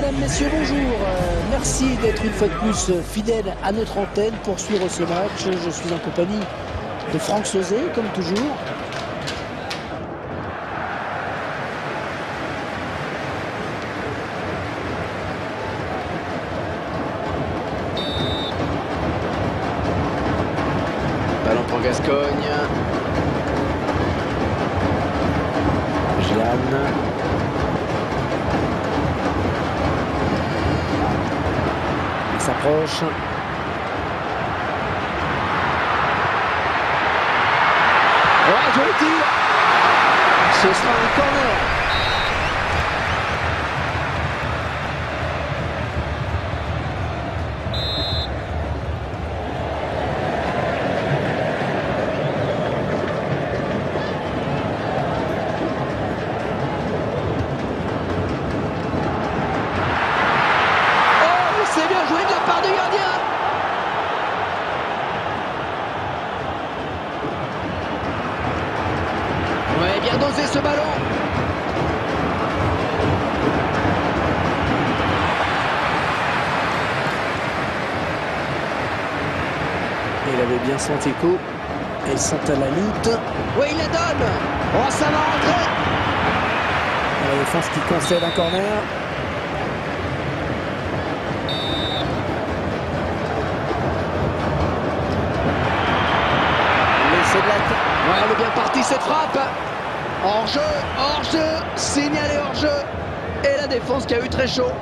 Mesdames, messieurs, bonjour. Merci d'être une fois de plus fidèles à notre antenne pour suivre ce match. Je suis en compagnie de Franck Sauzet, comme toujours. Ballon pour Gascogne. Jeanne. Il s'approche. Oh, joli tir. Ce sera un corner. C'est bien joué de la part du gardien. Ouais, bien dosé ce ballon. Il avait bien son écho. Elles sont à la lutte. Oui, il la donne. Oh, ça va rentrer. La défense qui concède un corner. C'est de la tête. Ouais, elle est bien partie cette frappe. Hors-jeu, signalé hors-jeu. Et la défense qui a eu très chaud.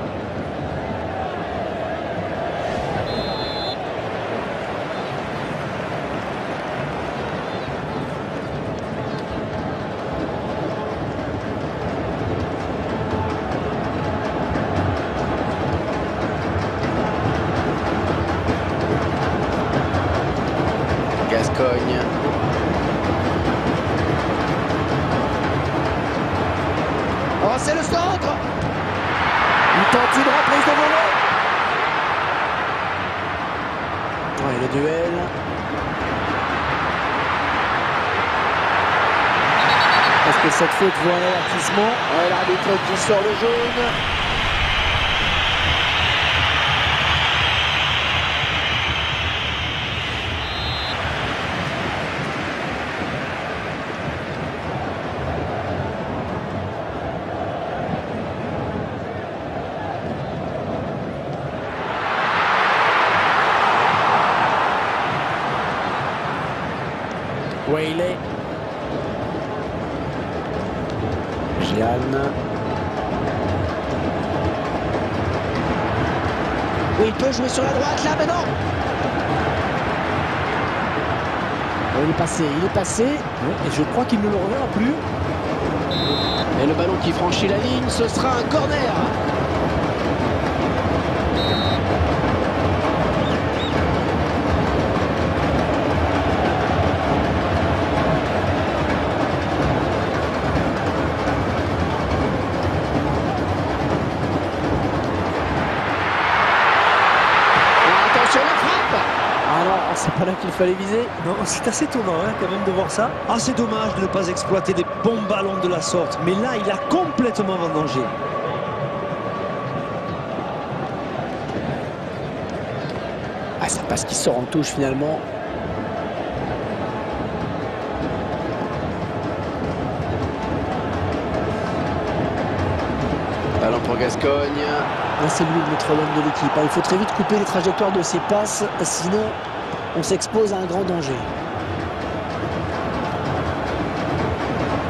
Gascogne. Oh, c'est le centre. Il tente une reprise de volée. Ouais, le duel. Est-ce que cette faute vaut un avertissement? Ouais, l'arbitre qui sort le jaune. Wayley. Jeanne. Oui, il peut jouer sur la droite là, mais non. Oh, il est passé. Et je crois qu'il ne le reverra plus. Et le ballon qui franchit la ligne, ce sera un corner. Attention la frappe. Ah non, c'est pas là qu'il fallait viser. Non, c'est assez étonnant quand même de voir ça. Ah, c'est dommage de ne pas exploiter des bons ballons de la sorte. Mais là, il a complètement vendangé. Ah, ça passe qui sort en touche finalement. Ballon pour Gascogne. Là, c'est lui le métronome de l'équipe. Il faut très vite couper les trajectoires de ses passes, sinon on s'expose à un grand danger.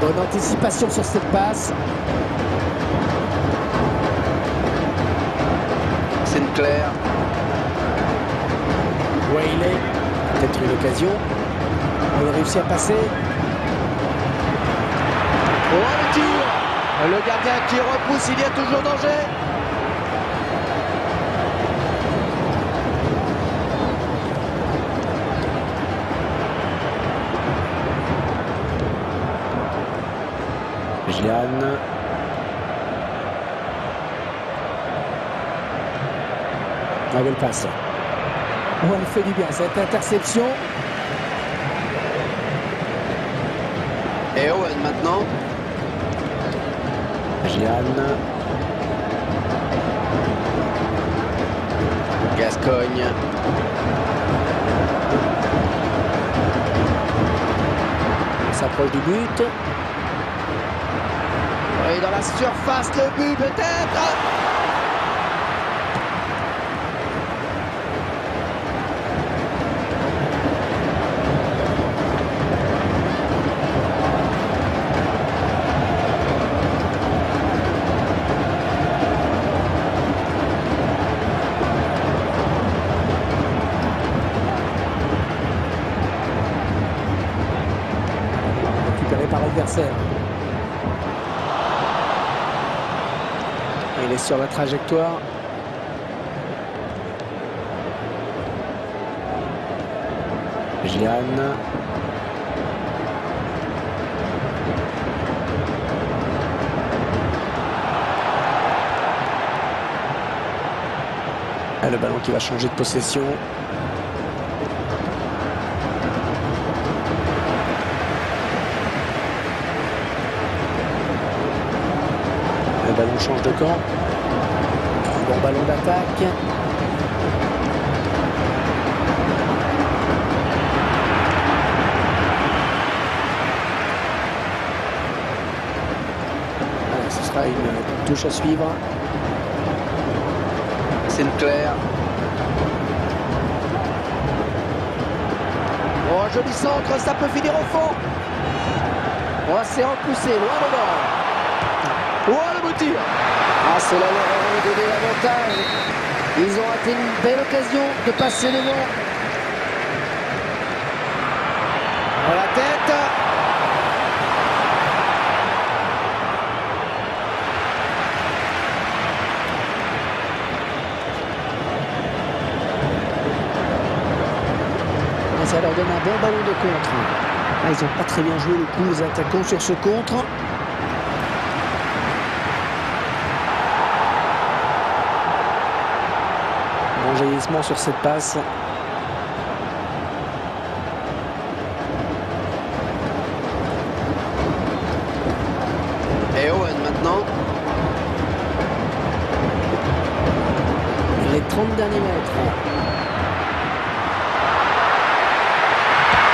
Bonne anticipation sur cette passe. Sinclair. Wayley, peut-être une occasion. Il a réussi à passer. Oh, le tir. Le gardien qui repousse, il y a toujours danger. Jeanne. La belle passe. Oh, elle fait du bien cette interception. Et Owen maintenant. Jeanne. Cogne. On s'approche du but. Et dans la surface, le but peut-être. Récupéré par l'adversaire. Il est sur la trajectoire. Jeanne. Et le ballon qui va changer de possession. Le ballon change de camp. Un bon ballon d'attaque. Allez, ce sera une touche à suivre. Sinclair. Oh, joli centre, ça peut finir au fond. Oh, c'est repoussé, loin devant. Oh, le beau tir. Ah, c'est là leur donné l'avantage. Ils ont raté une belle occasion de passer devant. Dans la tête. Et ça leur donne un bon ballon de contre. Ah, ils n'ont pas très bien joué le coup, les attaquants, sur ce contre. Bon jaillissement sur cette passe. Et Owen maintenant. Les 30 derniers mètres.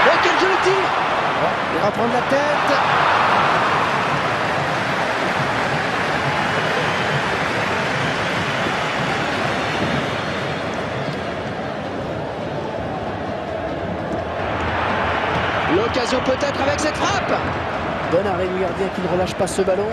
Oh, quel joli tir. Il va prendre la tête. L'occasion peut-être avec cette frappe. Bon arrêt du gardien qui ne relâche pas ce ballon.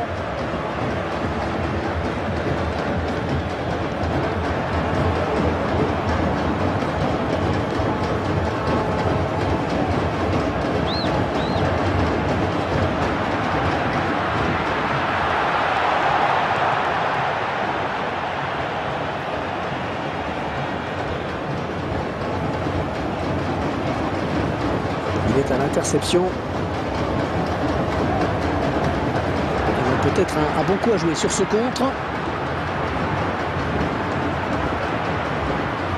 Il est à l'interception. Il a peut-être un bon coup à jouer sur ce contre.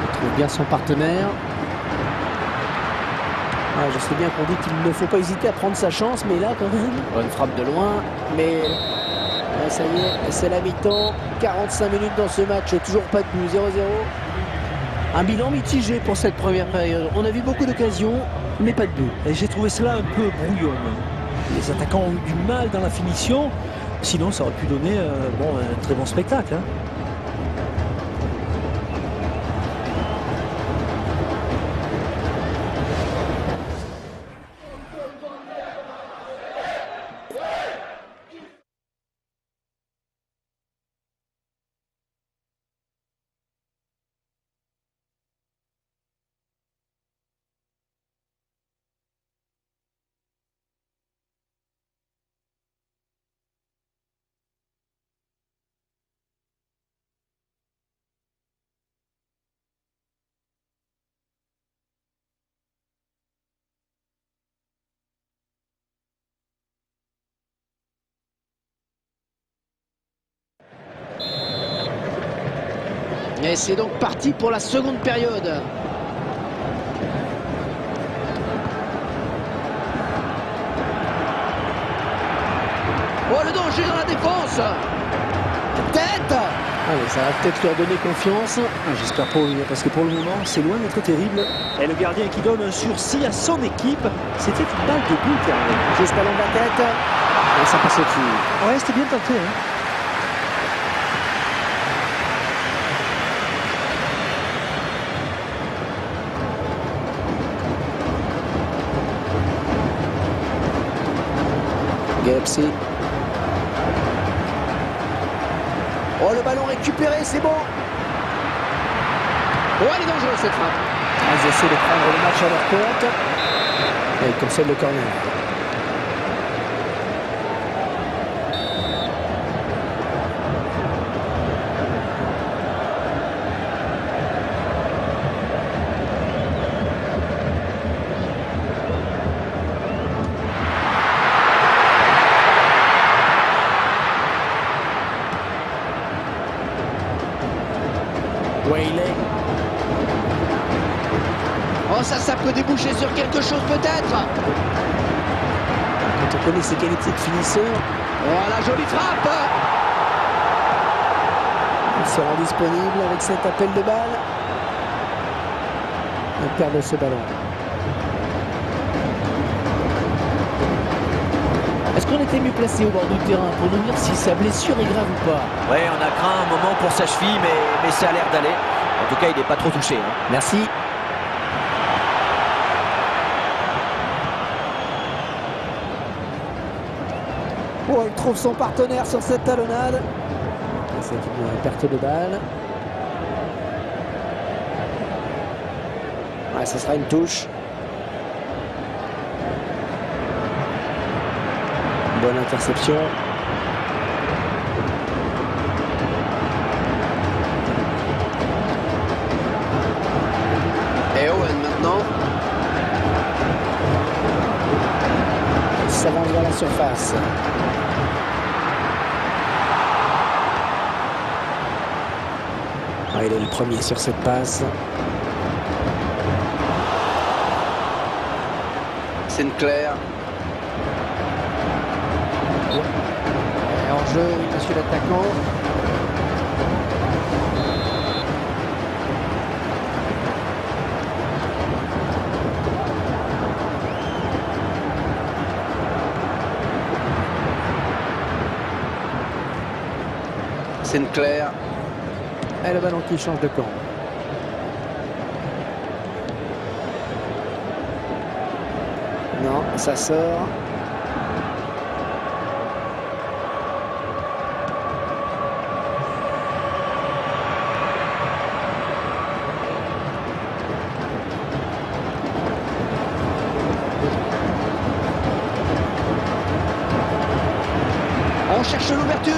Il trouve bien son partenaire. Ah, je sais bien qu'on dit qu'il ne faut pas hésiter à prendre sa chance, mais là quand même, bonne frappe de loin. Mais là, ça y est, c'est la mi-temps. 45 minutes dans ce match, toujours pas de but, 0-0. Un bilan mitigé pour cette première période. On a vu beaucoup d'occasions, mais pas de but. Et j'ai trouvé cela un peu brouillon. Les attaquants ont eu du mal dans la finition. Sinon, ça aurait pu donner un très bon spectacle. Et c'est donc parti pour la seconde période. Oh, le danger dans la défense. Tête. Allez, ça va peut-être leur donner confiance. J'espère pour lui, parce que pour le moment, c'est loin d'être terrible. Et le gardien qui donne un sursis à son équipe, c'était une balle de but. Juste ballon de la tête. Et ça passe au-dessus. Ouais, c'était bien tenté. Gapsi. Oh, le ballon récupéré, c'est bon. Oh, elle est dangereuse cette frappe. Ils essaient de prendre le match à leur compte. Et ils concèdent le corner. Wayley. Oh, ça peut déboucher sur quelque chose peut-être. Quand on connaît ses qualités de finisseur, Oh, la jolie frappe. il sera disponible avec cet appel de balle. Il perd ce ballon. Est-ce qu'on était mieux placé au bord du terrain pour nous dire si sa blessure est grave ou pas? Ouais, on a craint un moment pour sa cheville, mais ça a l'air d'aller. En tout cas, il n'est pas trop touché. Merci. Oh, il trouve son partenaire sur cette talonnade. C'est une perte de balle. Ouais, ça sera une touche. Bonne interception. Et Owen maintenant. Il s'avance vers la surface. Il est le premier sur cette passe. Sinclair. Et en jeu, oui, monsieur l'attaquant. Sinclair. Et le ballon qui change de camp. Non, ça sort. On cherche l'ouverture.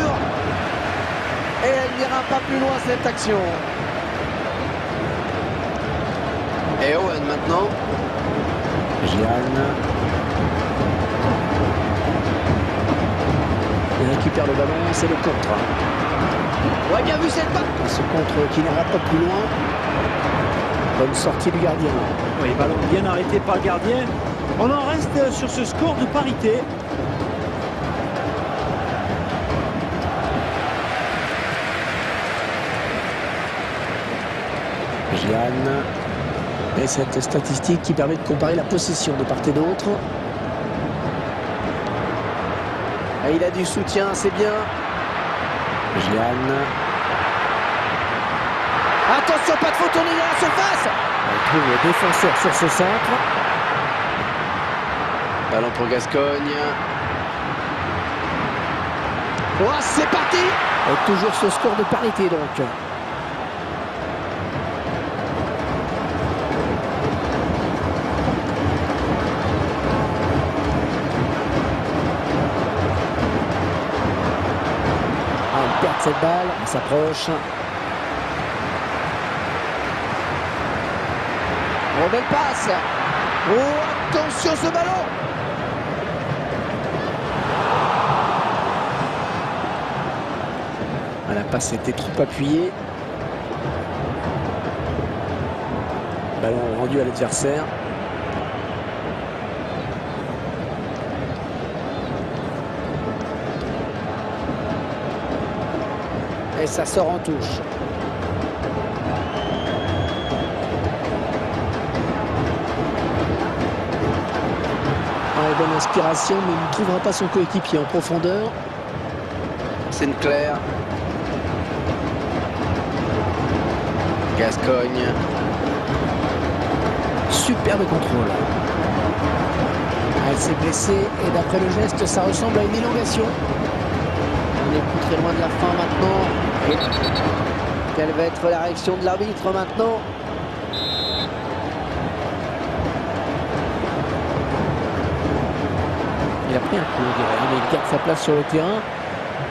Et elle n'ira pas plus loin cette action. Et Owen maintenant. Gian. Il récupère le ballon, c'est le contre. Ouais, bien vu cette passe. Ce contre qui n'ira pas plus loin. Bonne sortie du gardien. Oui, ballon bien arrêté par le gardien. On en reste sur ce score de parité. Gian. Et cette statistique qui permet de comparer la possession de part et d'autre. Et il a du soutien, c'est bien. Gian. Attention, pas de faute, on est dans la surface. On trouve le défenseur sur ce centre. Ballon pour Gascogne. Oh, c'est parti. Et toujours ce score de parité donc. On perd cette balle, on s'approche. Oh, belle passe. Oh, attention ce ballon. La passe était trop appuyée. Ballon rendu à l'adversaire. Et ça sort en touche. Bonne inspiration, mais il ne trouvera pas son coéquipier en profondeur. Sinclair. Gascogne. Superbe contrôle. Elle s'est blessée et d'après le geste, ça ressemble à une élongation. On n'est plus très loin de la fin maintenant. Et quelle va être la réaction de l'arbitre maintenant? Il a pris un coup, on dirait, mais il garde sa place sur le terrain.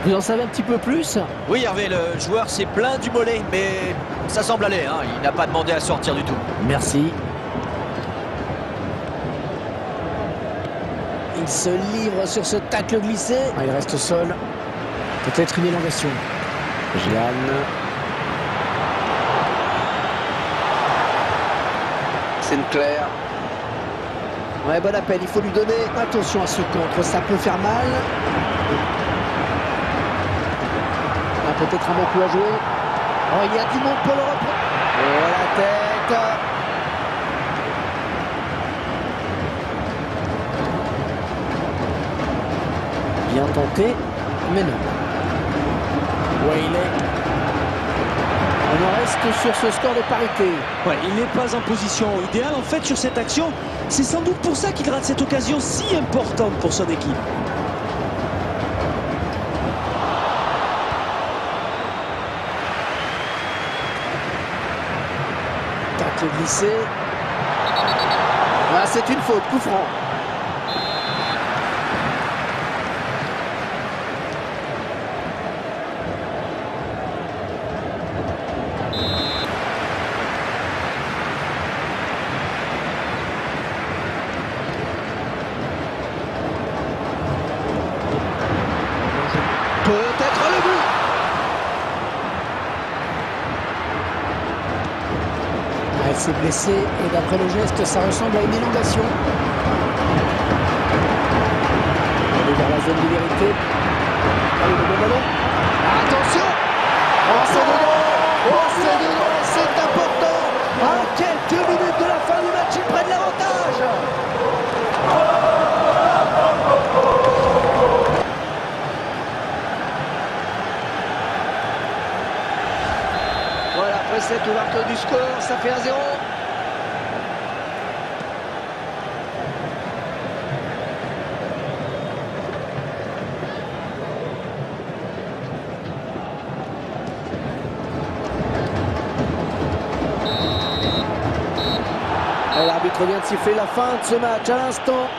Vous en savez un petit peu plus? Oui, Hervé, le joueur s'est plaint du mollet, mais ça semble aller. Hein. Il n'a pas demandé à sortir du tout. Merci. Il se livre sur ce tacle glissé. Il reste au sol. Peut-être une élongation. Jeanne. Sinclair. Ouais, bon appel, il faut lui donner attention à ce contre, ça peut faire mal. Ah, peut-être un bon coup à jouer. Oh, il y a du monde pour le reprendre. Oh, la tête. Bien tenté, mais non. Ouais, il est. On reste sur ce score de parité. Ouais, il n'est pas en position idéale en fait sur cette action. C'est sans doute pour ça qu'il rate cette occasion si importante pour son équipe. Tacle glissé. Ah, c'est une faute, coup franc. Peut-être le but. Elle s'est blessée et d'après le geste, ça ressemble à une élongation. Elle est dans la zone de vérité. Allez, le bon ballon. Attention. Oh, c'est dedans. Oh, c'est dedans. C'est important. À quelques minutes de la fin du match, ils prennent l'avantage. Voilà, après cette ouverture du score, ça fait 1-0. L'arbitre vient de siffler la fin de ce match à l'instant.